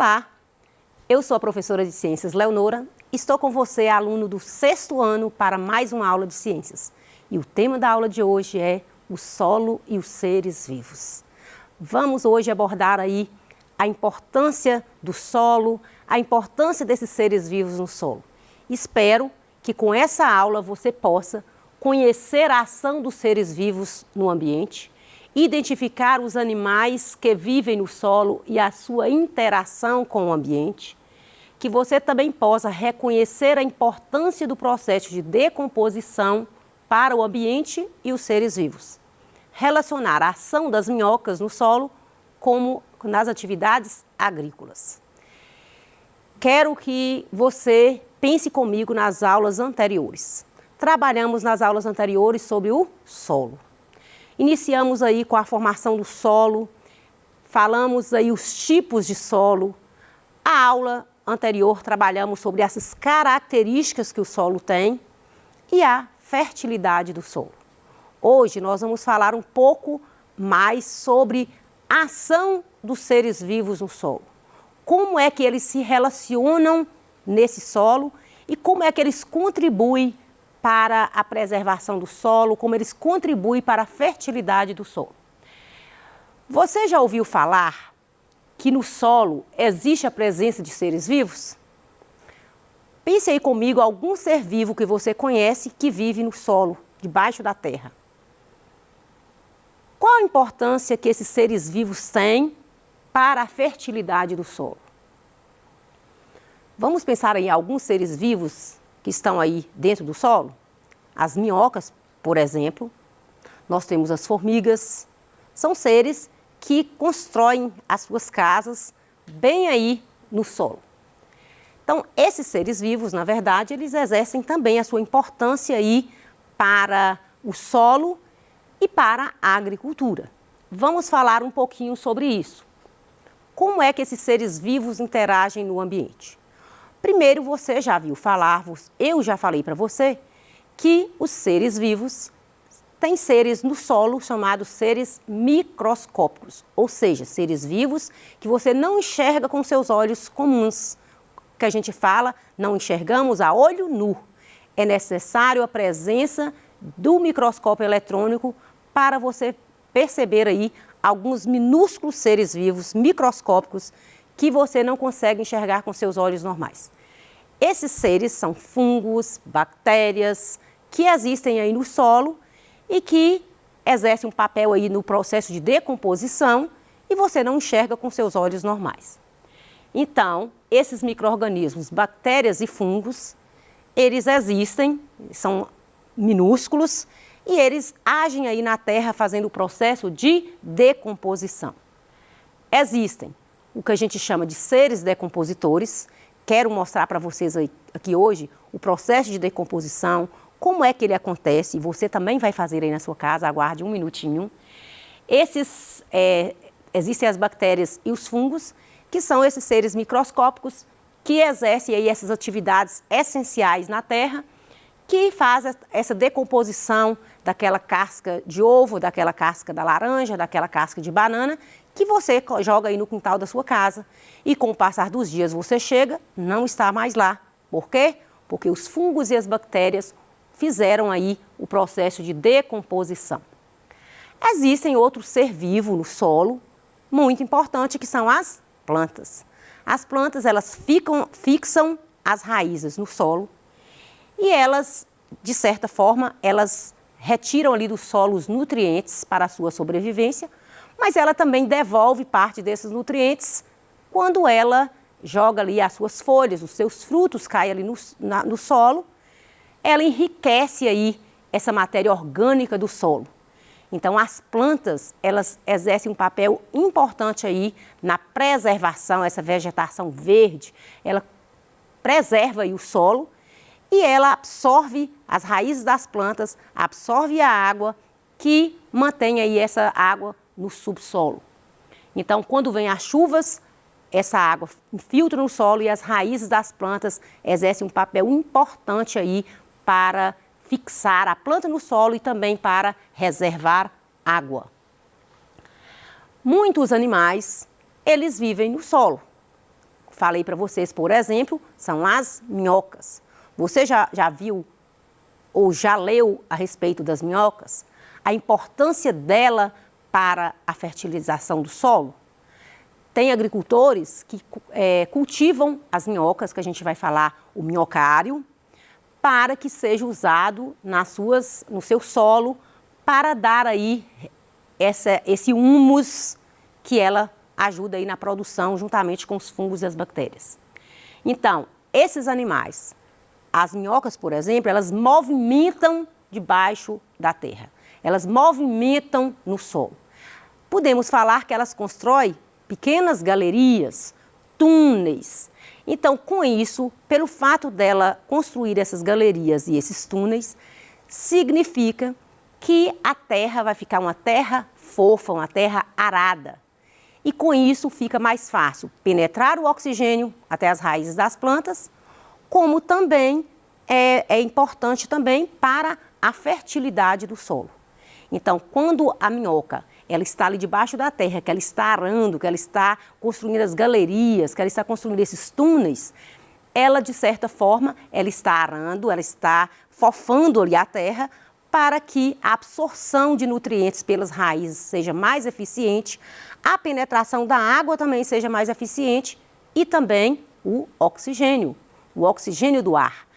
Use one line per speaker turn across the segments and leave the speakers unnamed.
Olá, eu sou a professora de Ciências Leonora, estou com você, aluno do 6º ano, para mais uma aula de Ciências. E o tema da aula de hoje é o solo e os seres vivos. Vamos hoje abordar aí a importância do solo, a importância desses seres vivos no solo. Espero que com essa aula você possa conhecer a ação dos seres vivos no ambiente, identificar os animais que vivem no solo e a sua interação com o ambiente, que você também possa reconhecer a importância do processo de decomposição para o ambiente e os seres vivos. Relacionar a ação das minhocas no solo como nas atividades agrícolas. Quero que você pense comigo nas aulas anteriores. Trabalhamos nas aulas anteriores sobre o solo. Iniciamos aí com a formação do solo, falamos aí os tipos de solo. A aula anterior trabalhamos sobre essas características que o solo tem e a fertilidade do solo. Hoje nós vamos falar um pouco mais sobre a ação dos seres vivos no solo. Como é que eles se relacionam nesse solo e como é que eles contribuem para a preservação do solo, como eles contribuem para a fertilidade do solo. Você já ouviu falar que no solo existe a presença de seres vivos? Pense aí comigo algum ser vivo que você conhece que vive no solo, debaixo da terra. Qual a importância que esses seres vivos têm para a fertilidade do solo? Vamos pensar em alguns seres vivos que estão aí dentro do solo? As minhocas, por exemplo, nós temos as formigas, são seres que constroem as suas casas bem aí no solo. Então, esses seres vivos, na verdade, eles exercem também a sua importância aí para o solo e para a agricultura. Vamos falar um pouquinho sobre isso. Como é que esses seres vivos interagem no ambiente? Primeiro, você já viu falar, eu já falei para você, que os seres vivos têm seres no solo chamados seres microscópicos, ou seja, seres vivos que você não enxerga com seus olhos comuns, que a gente fala, não enxergamos a olho nu. É necessário a presença do microscópio eletrônico para você perceber aí alguns minúsculos seres vivos microscópicos que você não consegue enxergar com seus olhos normais. Esses seres são fungos, bactérias, que existem aí no solo e que exercem um papel aí no processo de decomposição e você não enxerga com seus olhos normais. Então, esses micro-organismos, bactérias e fungos, eles existem, são minúsculos e eles agem aí na terra fazendo o processo de decomposição. Existem o que a gente chama de seres decompositores. Quero mostrar para vocês aqui hoje o processo de decomposição, como é que ele acontece, e você também vai fazer aí na sua casa, aguarde um minutinho. Existem as bactérias e os fungos, que são esses seres microscópicos que exercem aí essas atividades essenciais na terra, que fazem essa decomposição daquela casca de ovo, daquela casca da laranja, daquela casca de banana, que você joga aí no quintal da sua casa e com o passar dos dias você chega, não está mais lá. Por quê? Porque os fungos e as bactérias fizeram aí o processo de decomposição. Existem outros ser vivo no solo, muito importante, que são as plantas. As plantas, elas fixam as raízes no solo e elas, de certa forma, elas retiram ali do solo os nutrientes para a sua sobrevivência, mas ela também devolve parte desses nutrientes quando ela joga ali as suas folhas, os seus frutos caem ali no solo, ela enriquece aí essa matéria orgânica do solo. Então, as plantas, elas exercem um papel importante aí na preservação, essa vegetação verde, ela preserva aí o solo e ela absorve, as raízes das plantas, absorve a água que mantém aí essa água no subsolo. Então, quando vem as chuvas, essa água infiltra no solo e as raízes das plantas exercem um papel importante aí para fixar a planta no solo e também para reservar água. Muitos animais, eles vivem no solo. falei para vocês, por exemplo, são as minhocas. Você já viu ou já leu a respeito das minhocas? A importância dela para a fertilização do solo? Tem agricultores que cultivam as minhocas, que a gente vai falar o minhocário, para que seja usado no seu solo para dar aí esse humus que ela ajuda aí na produção juntamente com os fungos e as bactérias. Então, esses animais, as minhocas, por exemplo, elas movimentam debaixo da terra. Elas movimentam no solo. Podemos falar que elas constroem pequenas galerias, túneis. Então, com isso, pelo fato dela construir essas galerias e esses túneis, significa que a terra vai ficar uma terra fofa, uma terra arada. E com isso fica mais fácil penetrar o oxigênio até as raízes das plantas, como também é importante também para a fertilidade do solo. Então, quando a minhoca ela está ali debaixo da terra, que ela está arando, que ela está construindo as galerias, que ela está construindo esses túneis, ela, de certa forma, ela está arando, ela está fofando ali a terra para que a absorção de nutrientes pelas raízes seja mais eficiente, a penetração da água também seja mais eficiente e também o oxigênio do ar.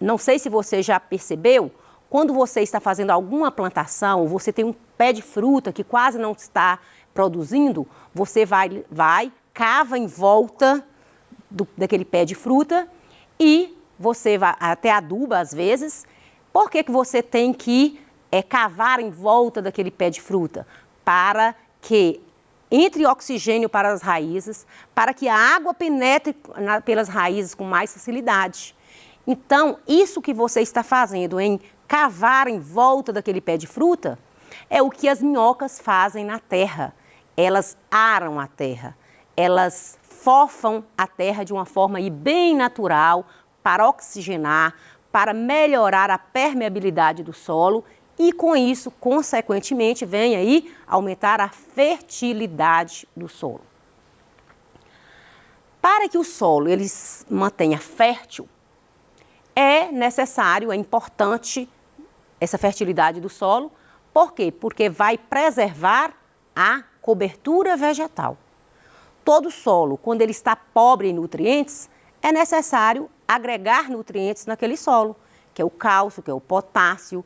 Não sei se você já percebeu, quando você está fazendo alguma plantação, você tem um pé de fruta que quase não está produzindo, você vai cava em volta daquele pé de fruta e você vai até aduba às vezes. Por que você tem que cavar em volta daquele pé de fruta? Para que entre oxigênio para as raízes, para que a água penetre pelas raízes com mais facilidade. Então, isso que você está fazendo em cavar em volta daquele pé de fruta é o que as minhocas fazem na terra. Elas aram a terra, elas fofam a terra de uma forma aí bem natural para oxigenar, para melhorar a permeabilidade do solo e com isso, consequentemente, vem aí aumentar a fertilidade do solo. Para que o solo ele se mantenha fértil, é necessário, é importante essa fertilidade do solo. Por quê? Porque vai preservar a cobertura vegetal. Todo solo, quando ele está pobre em nutrientes, é necessário agregar nutrientes naquele solo, que é o cálcio, que é o potássio.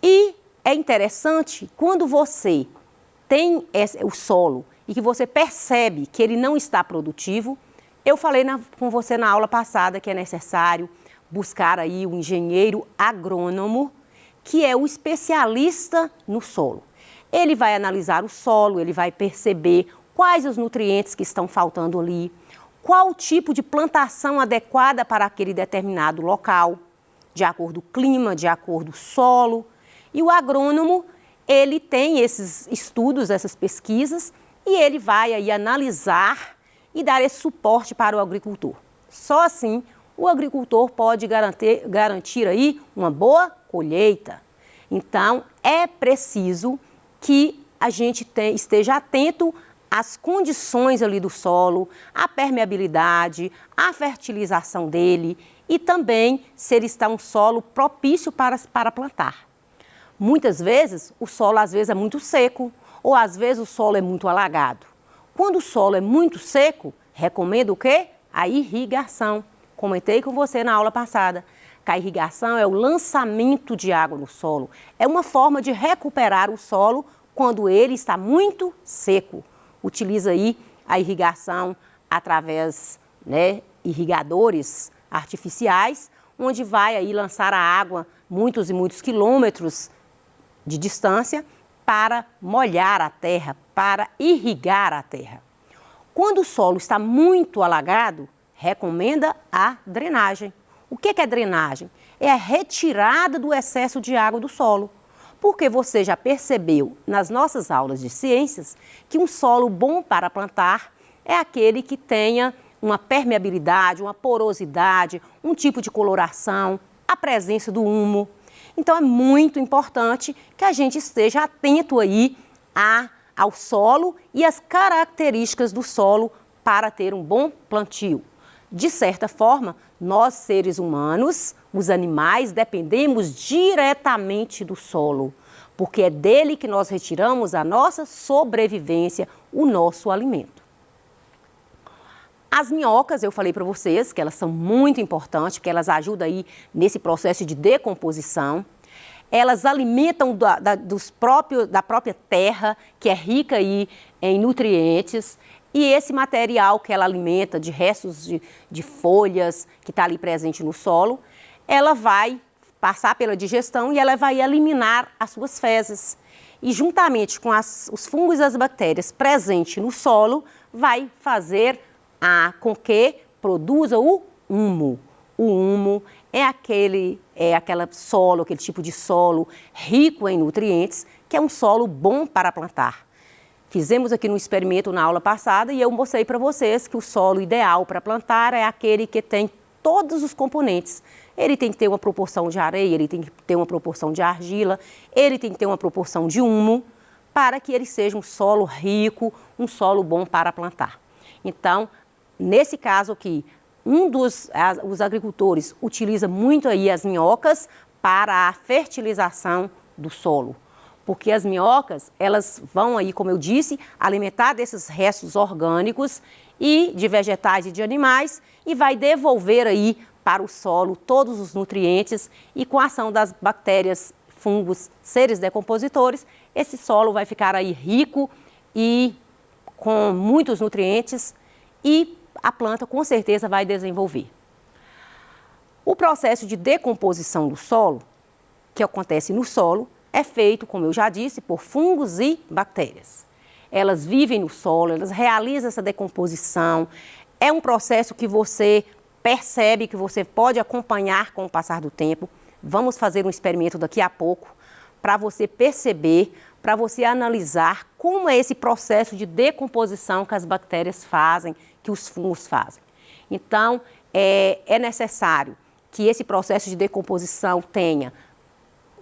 E é interessante, quando você tem o solo e que você percebe que ele não está produtivo, eu falei com você na aula passada que é necessário buscar aí um engenheiro agrônomo, que é o especialista no solo. Ele vai analisar o solo, ele vai perceber quais os nutrientes que estão faltando ali, qual o tipo de plantação adequada para aquele determinado local, de acordo com o clima, de acordo com o solo. E o agrônomo, ele tem esses estudos, essas pesquisas, e ele vai aí analisar e dar esse suporte para o agricultor. Só assim o agricultor pode garantir aí uma boa colheita. Então, é preciso que a gente esteja atento às condições ali do solo, à permeabilidade, à fertilização dele e também se ele está um solo propício para plantar. Muitas vezes, o solo às vezes é muito seco ou às vezes o solo é muito alagado. Quando o solo é muito seco, recomendo o quê? A irrigação. Comentei com você na aula passada que a irrigação é o lançamento de água no solo. É uma forma de recuperar o solo quando ele está muito seco. Utiliza aí a irrigação através, irrigadores artificiais, onde vai aí lançar a água muitos e muitos quilômetros de distância para molhar a terra, para irrigar a terra. Quando o solo está muito alagado, recomenda a drenagem. O que é drenagem? É a retirada do excesso de água do solo. Porque você já percebeu nas nossas aulas de ciências que um solo bom para plantar é aquele que tenha uma permeabilidade, uma porosidade, um tipo de coloração, a presença do humo. Então é muito importante que a gente esteja atento aí ao solo e às características do solo para ter um bom plantio. De certa forma, nós seres humanos, os animais, dependemos diretamente do solo, porque é dele que nós retiramos a nossa sobrevivência, o nosso alimento. As minhocas, eu falei para vocês que elas são muito importantes, porque elas ajudam aí nesse processo de decomposição. Elas alimentam da própria terra, que é rica aí em nutrientes. E esse material que ela alimenta, de restos de folhas, que está ali presente no solo, ela vai passar pela digestão e ela vai eliminar as suas fezes. E juntamente com os fungos e as bactérias presentes no solo, vai fazer com que produza o humo. O humo é aquele tipo de solo rico em nutrientes, que é um solo bom para plantar. Fizemos aqui no experimento na aula passada e eu mostrei para vocês que o solo ideal para plantar é aquele que tem todos os componentes. Ele tem que ter uma proporção de areia, ele tem que ter uma proporção de argila, ele tem que ter uma proporção de humo, para que ele seja um solo rico, um solo bom para plantar. Então, nesse caso aqui, os agricultores utiliza muito aí as minhocas para a fertilização do solo. Porque as minhocas, elas vão aí, como eu disse, alimentar desses restos orgânicos e de vegetais e de animais e vai devolver aí para o solo todos os nutrientes e com a ação das bactérias, fungos, seres decompositores, esse solo vai ficar aí rico e com muitos nutrientes e a planta com certeza vai desenvolver. O processo de decomposição do solo, que acontece no solo, é feito, como eu já disse, por fungos e bactérias. Elas vivem no solo, elas realizam essa decomposição. É um processo que você percebe, que você pode acompanhar com o passar do tempo. Vamos fazer um experimento daqui a pouco para você perceber, para você analisar como é esse processo de decomposição que as bactérias fazem, que os fungos fazem. Então, é necessário que esse processo de decomposição tenha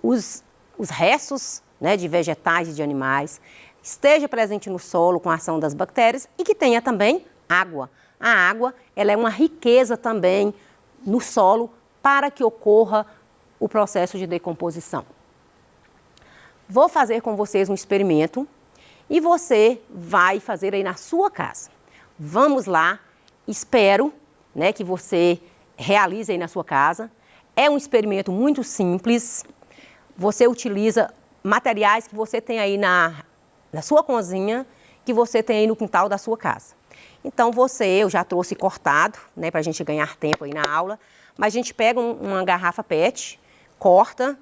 os restos, né, de vegetais e de animais, esteja presente no solo com a ação das bactérias e que tenha também água. A água, ela é uma riqueza também no solo para que ocorra o processo de decomposição. Vou fazer com vocês um experimento e você vai fazer aí na sua casa. Vamos lá, espero, né, que você realize aí na sua casa. É um experimento muito simples. Você utiliza materiais que você tem aí na sua cozinha, que você tem aí no quintal da sua casa. Então eu já trouxe cortado, né, para a gente ganhar tempo aí na aula, mas a gente pega uma garrafa PET, corta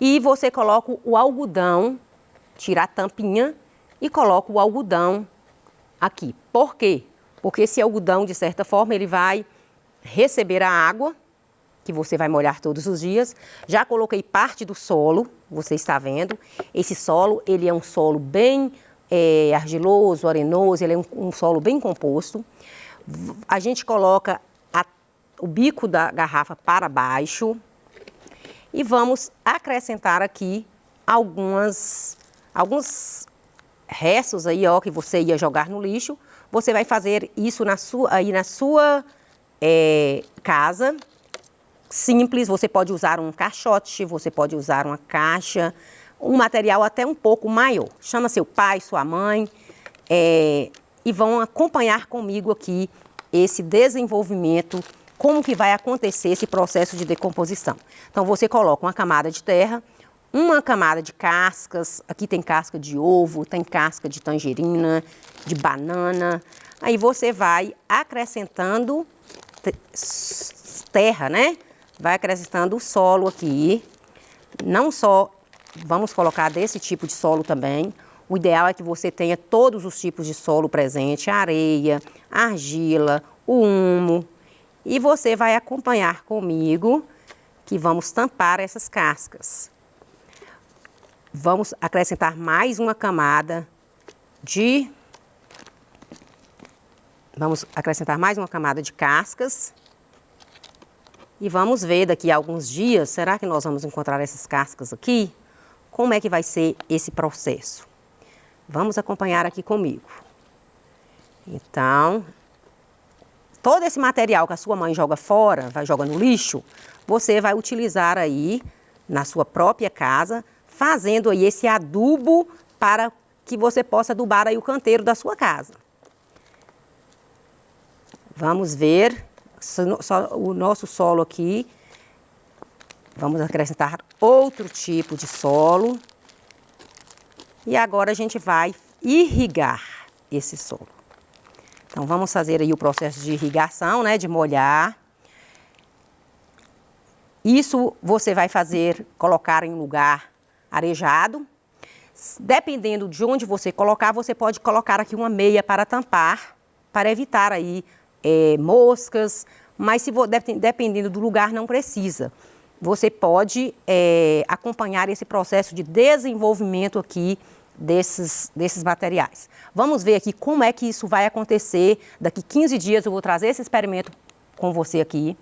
e você coloca o algodão, tira a tampinha e coloca o algodão aqui. Por quê? Porque esse algodão, de certa forma, ele vai receber a água, que você vai molhar todos os dias. Já coloquei parte do solo, você está vendo. Esse solo, ele é um solo bem argiloso, arenoso, ele é um solo bem composto. A gente coloca o bico da garrafa para baixo e vamos acrescentar aqui alguns restos aí, ó, que você ia jogar no lixo. Você vai fazer isso na sua casa. Simples, você pode usar um caixote, você pode usar uma caixa, um material até um pouco maior. Chama seu pai, sua mãe e vão acompanhar comigo aqui esse desenvolvimento, como que vai acontecer esse processo de decomposição. Então você coloca uma camada de terra, uma camada de cascas, aqui tem casca de ovo, tem casca de tangerina, de banana. Aí você vai acrescentando terra, né? Vai acrescentando o solo aqui. Não só vamos colocar desse tipo de solo também. O ideal é que você tenha todos os tipos de solo presente, areia, argila, o humo. E você vai acompanhar comigo que vamos tampar essas cascas. Vamos acrescentar mais uma camada de... Vamos acrescentar mais uma camada de cascas. E vamos ver daqui a alguns dias, será que nós vamos encontrar essas cascas aqui? Como é que vai ser esse processo? Vamos acompanhar aqui comigo. Então, todo esse material que a sua mãe joga fora, joga no lixo, você vai utilizar aí na sua própria casa, fazendo aí esse adubo para que você possa adubar aí o canteiro da sua casa. Vamos ver o nosso solo aqui. Vamos acrescentar outro tipo de solo. E agora a gente vai irrigar esse solo. Então, vamos fazer aí o processo de irrigação, né? De molhar. Isso você vai fazer, colocar em um lugar arejado. Dependendo de onde você colocar, você pode colocar aqui uma meia para tampar, para evitar aí moscas. Mas dependendo do lugar, não precisa. Você pode acompanhar esse processo de desenvolvimento aqui desses materiais. Vamos ver aqui como é que isso vai acontecer. Daqui 15 dias eu vou trazer esse experimento com você aqui.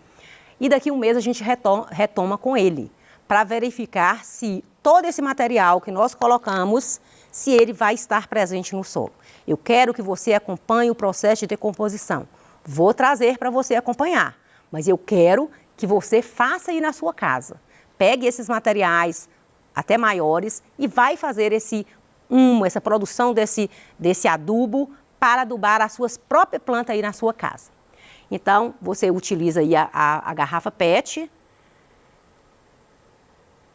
E daqui um mês a gente retoma com ele, para verificar se todo esse material que nós colocamos, se ele vai estar presente no solo. Eu quero que você acompanhe o processo de decomposição. Vou trazer para você acompanhar, mas eu quero que você faça aí na sua casa. Pegue esses materiais até maiores e vai fazer essa produção desse adubo para adubar as suas próprias plantas aí na sua casa. Então, você utiliza aí a garrafa PET.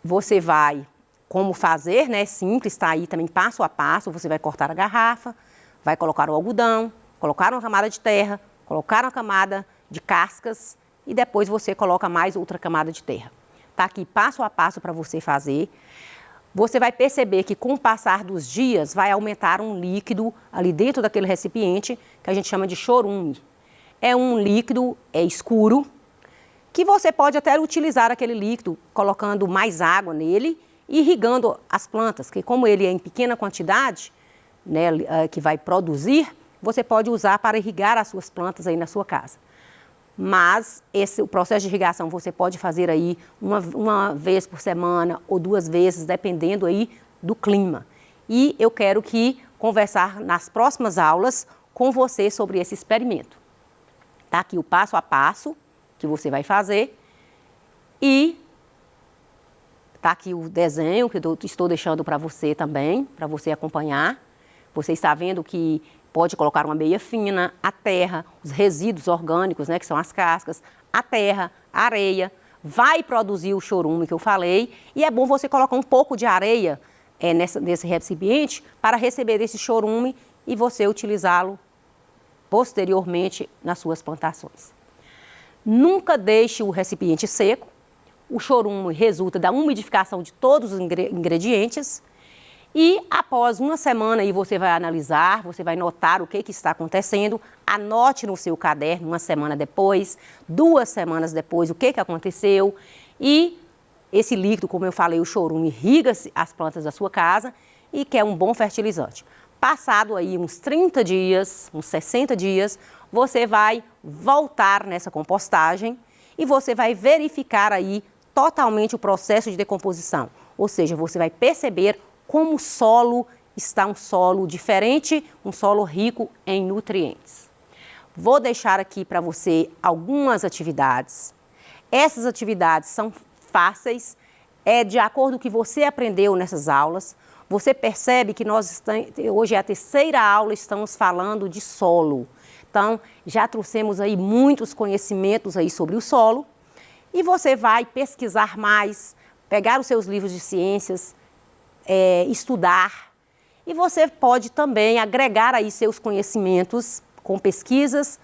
Você vai, como fazer, né? Simples, está aí também passo a passo. Você vai cortar a garrafa, vai colocar o algodão, colocar uma camada de terra, colocar uma camada de cascas e depois você coloca mais outra camada de terra. Tá aqui passo a passo para você fazer. Você vai perceber que com o passar dos dias vai aumentar um líquido ali dentro daquele recipiente que a gente chama de chorume. É um líquido escuro que você pode até utilizar aquele líquido colocando mais água nele e irrigando as plantas, que como ele é em pequena quantidade, né, que vai produzir, você pode usar para irrigar as suas plantas aí na sua casa. Mas o processo de irrigação você pode fazer aí uma vez por semana ou 2 vezes, dependendo aí do clima. E eu quero conversar nas próximas aulas com você sobre esse experimento. Tá aqui o passo a passo que você vai fazer e tá aqui o desenho que eu estou deixando para você também, para você acompanhar. Você está vendo que pode colocar uma meia fina, a terra, os resíduos orgânicos, né, que são as cascas, a terra, a areia, vai produzir o chorume que eu falei, e é bom você colocar um pouco de areia nesse recipiente para receber esse chorume e você utilizá-lo posteriormente nas suas plantações. Nunca deixe o recipiente seco, o chorume resulta da umidificação de todos os ingredientes. E após uma semana aí você vai analisar, você vai notar o que está acontecendo, anote no seu caderno uma semana depois, 2 semanas depois, o que aconteceu. E esse líquido, como eu falei, o chorume irriga as plantas da sua casa e que é um bom fertilizante. Passado aí uns 30 dias, uns 60 dias, você vai voltar nessa compostagem e você vai verificar aí totalmente o processo de decomposição. Ou seja, você vai perceber como o solo está um solo diferente, um solo rico em nutrientes. Vou deixar aqui para você algumas atividades. Essas atividades são fáceis, de acordo com o que você aprendeu nessas aulas. Você percebe que hoje é a 3ª aula, estamos falando de solo. Então, já trouxemos aí muitos conhecimentos aí sobre o solo. E você vai pesquisar mais, pegar os seus livros de ciências, estudar, e você pode também agregar aí seus conhecimentos com pesquisas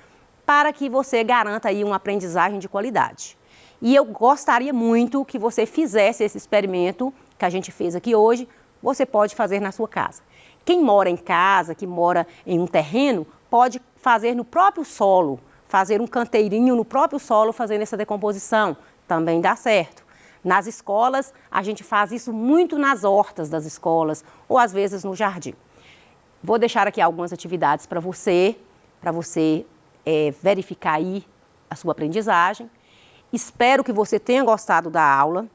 para que você garanta aí uma aprendizagem de qualidade. E eu gostaria muito que você fizesse esse experimento que a gente fez aqui hoje, você pode fazer na sua casa. Quem mora em casa, que mora em um terreno, pode fazer no próprio solo, fazer um canteirinho no próprio solo fazendo essa decomposição, também dá certo. Nas escolas, a gente faz isso muito nas hortas das escolas ou às vezes no jardim. Vou deixar aqui algumas atividades para você verificar aí a sua aprendizagem. Espero que você tenha gostado da aula.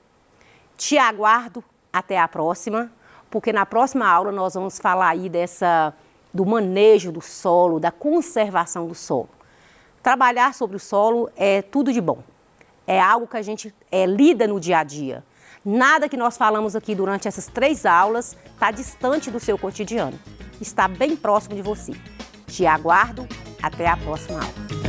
Te aguardo até a próxima, porque na próxima aula nós vamos falar aí do manejo do solo, da conservação do solo. Trabalhar sobre o solo é tudo de bom. É algo que a gente lida no dia a dia. Nada que nós falamos aqui durante essas 3 aulas está distante do seu cotidiano. Está bem próximo de você. Te aguardo. Até a próxima aula.